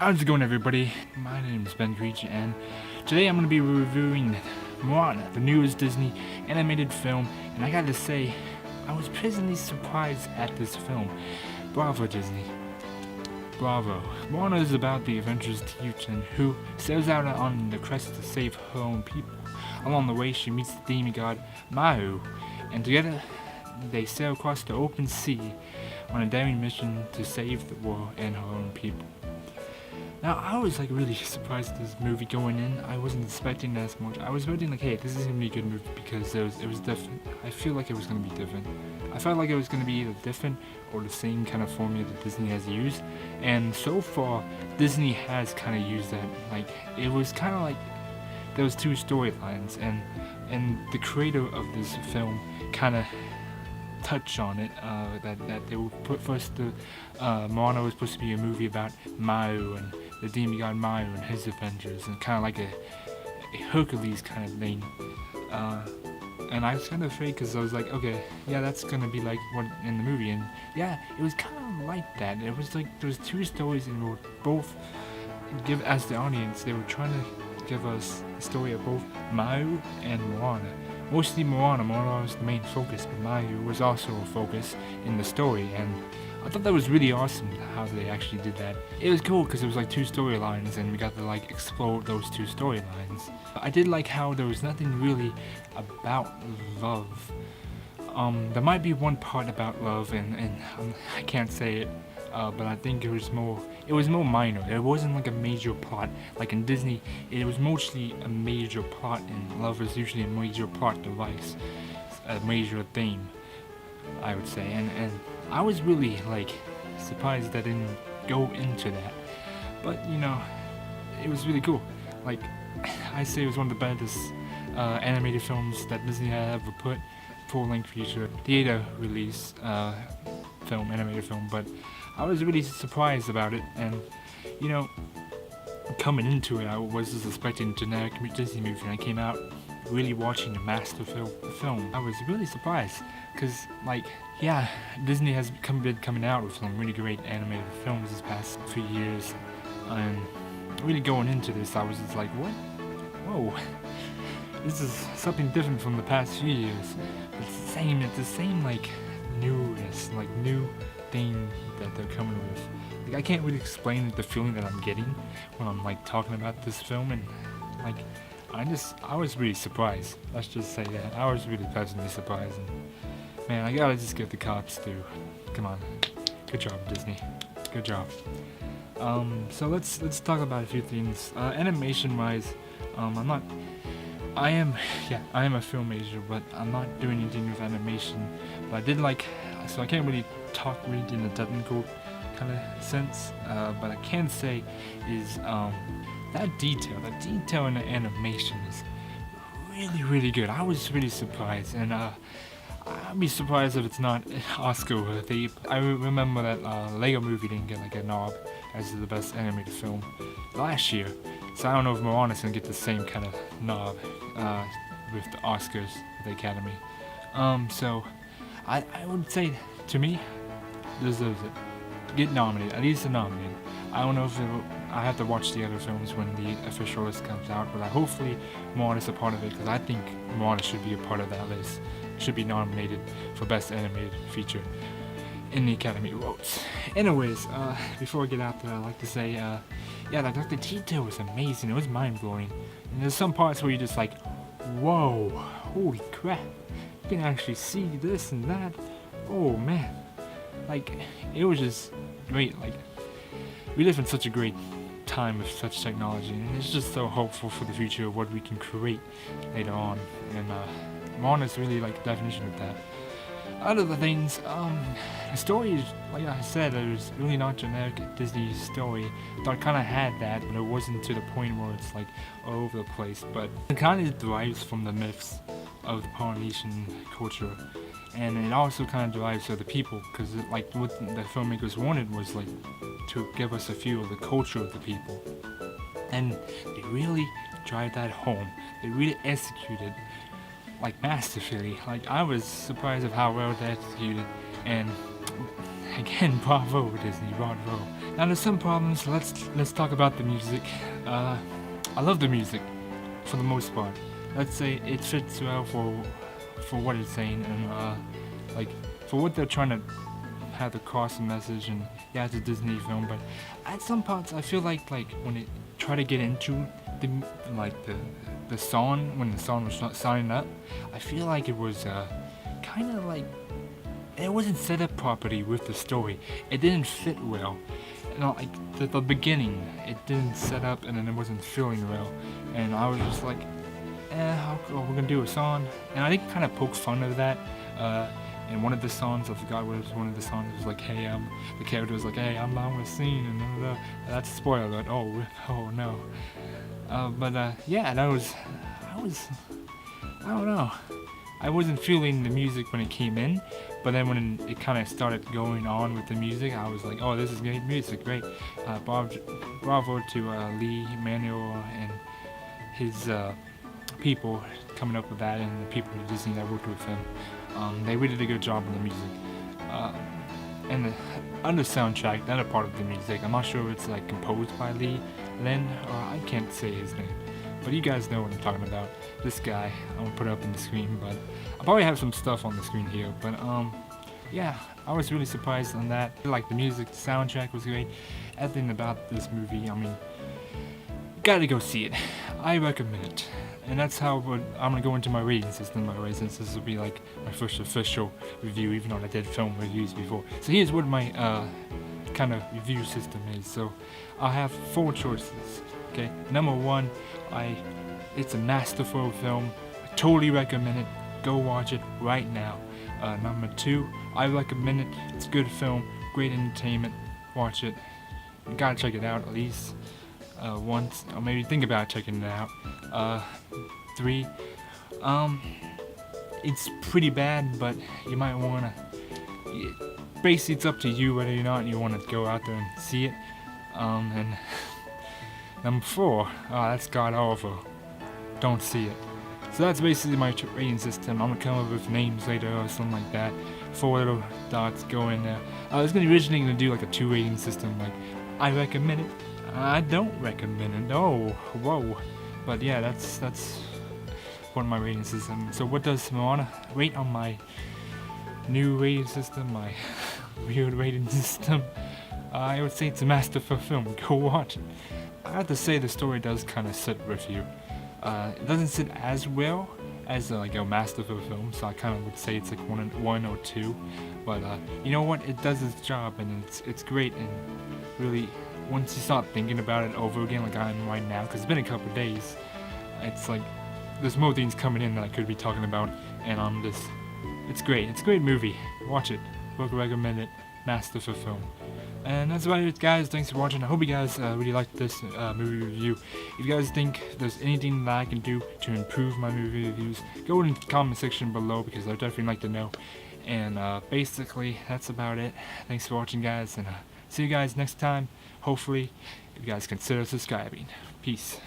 How's it going, everybody? My name is Ben Creech, and today I'm going to be reviewing Moana, the newest Disney animated film, and I gotta say, I was pleasantly surprised at this film. Bravo, Disney. Bravo. Moana is about the adventurous Tiuchen who sails out on the quest to save her own people. Along the way, she meets the demigod Mahu, and together they sail across the open sea on a daring mission to save the world and her own people. Now, I was really surprised at this movie going in. I wasn't expecting as much. I was expecting hey, this is gonna be a good movie because it was different. I feel like it was gonna be different. I felt like it was gonna be either different or the same kind of formula that Disney has used. And so far, Disney has kind of used that. It was kind of like there was two storylines, and the creator of this film kind of touch on it, that they would put first Moana was supposed to be a movie about Maui and the demigod Maui and his adventures, and kind of like a Hercules kind of thing. And I was kind of afraid because I was like, okay, yeah, that's gonna be like what in the movie, and yeah, it was kind of like that. It was like there was two stories, and we were both give as the audience they were trying to give us a story of both Maui and Moana. Mostly Moana was the main focus, but Maui was also a focus in the story, and I thought that was really awesome how they actually did that. It was cool because it was like two storylines, and we got to explore those two storylines. I did like how there was nothing really about love. There might be one part about love, and I can't say it, but I think it was more minor. It wasn't like a major plot. Like in Disney, it was mostly a major plot, and love is usually a major plot device, a major theme, I would say. And I was really surprised that I didn't go into that. But it was really cool. I say it was one of the best animated films that Disney had ever put. Full-length feature, theater release film, animated film, but I was really surprised about it, and coming into it, I was just expecting a generic Disney movie, and I came out really watching a master film. I was really surprised, because yeah, Disney has been coming out with some really great animated films this past few years, and really going into this, I was just like, what? Whoa. This is something different from the past few years. It's the same newness, new thing that they're coming with. I can't really explain the feeling that I'm getting when I'm talking about this film, and I was really surprised. Let's just say that. I was really pleasantly surprised, and man, I gotta just give the cops due. Come on. Good job, Disney. Good job. So let's talk about a few things. Animation wise, I am a film major, but I'm not doing anything with animation. But I did so I can't really talk really in a technical kind of sense. But I can say is that detail in the animation is really, really good. I was really surprised, and I'd be surprised if it's not Oscar worthy. I remember that Lego Movie didn't get a knob as the best animated film last year. So I don't know if Moana's gonna get the same kind of knob with the Oscars, the Academy. So I would say, to me, deserves it. Get nominated, at least nominated. I don't know if I have to watch the other films when the official list comes out, but hopefully Moana's a part of it, because I think Moana should be a part of that list. Should be nominated for Best Animated Feature in the Academy Awards. Anyways, before I get out there, I'd like to say, the detail was amazing. It was mind-blowing. And there's some parts where you're just like, whoa, holy crap. You can actually see this and that. Oh, man. It was just great. We live in such a great time with such technology, and it's just so hopeful for the future of what we can create later on. And Moana's really the definition of that. Other things, the story is, like I said, it was really not generic Disney story. I thought it kind of had that, but it wasn't to the point where it's all over the place. But it kind of derives from the myths of the Polynesian culture, and it also kind of derives from the people, because what the filmmakers wanted was to give us a feel of the culture of the people, and they really drive that home. They really executed masterfully. I was surprised of how well they executed, and again, bravo Disney, bravo. Now there's some problems. Let's talk about the music. I love the music for the most part. Let's say it fits well for what it's saying, and like for what they're trying to have across the message. And yeah, it's a Disney film, but at some parts I feel like when it try to get into the song, when the song was signing up, I feel like it was kind of like it wasn't set up properly with the story. It didn't fit well. You know, like the beginning, it didn't set up, and then it wasn't feeling well. And I was just like, we're gonna do a song. And I think kind of poke fun of that. In one of the songs, I forgot what it was. One of the songs was like, "Hey, the character was like, hey, I'm on the scene," and that's a spoiler. But oh no. Yeah, I don't know. I wasn't feeling the music when it came in, but then when it kind of started going on with the music, I was like, oh, this is great music, great. Bravo to Lee, Manuel, and his people coming up with that, and the people at Disney that worked with him. They really did a good job on the music. And on the soundtrack, another part of the music, I'm not sure if it's like composed by Lee Lin, or I can't say his name. But you guys know what I'm talking about. This guy, I won't put it up on the screen, but I'll probably have some stuff on the screen here. But yeah, I was really surprised on that. Like the music, the soundtrack was great. Everything about this movie, I mean, gotta go see it. I recommend it. And that's how I'm gonna go into my rating system, by the way, since this will be like my first official review, even though I did film reviews before. So here's what my kind of review system is. So I have 4 choices. Okay, number 1, it's a masterful film. I totally recommend it. Go watch it right now. Number 2, I recommend it. It's a good film, great entertainment. Watch it. You gotta check it out at least once, or maybe think about checking it out. 3, it's pretty bad, but you might wanna. Basically, it's up to you whether or not you want to go out there and see it. And number 4, that's god awful. Don't see it. So that's basically my rating system. I'm gonna come up with names later or something like that. 4 little dots go in there. I was originally gonna do like a 2 rating system, like I recommend it, I don't recommend it. Oh, whoa. But yeah, that's one of my rating systems. So what does Moana rate on my new rating system, my weird rating system? I would say it's a masterful film. Go watch it. I have to say the story does kind of sit with you. It doesn't sit as well as like a masterful film, so I kind of would say it's like 1 or 2. But you know what? It does its job, and it's great. And really, once you start thinking about it over again, like I am right now, because it's been a couple of days, it's like there's more things coming in that I could be talking about, and it's great. It's a great movie. Watch it. Would recommend it. Masterful film. And that's about it, guys. Thanks for watching. I hope you guys really liked this movie review. If you guys think there's anything that I can do to improve my movie reviews, go in the comment section below, because I'd definitely like to know. And basically, that's about it. Thanks for watching, guys, and see you guys next time. Hopefully, if you guys consider subscribing. Peace.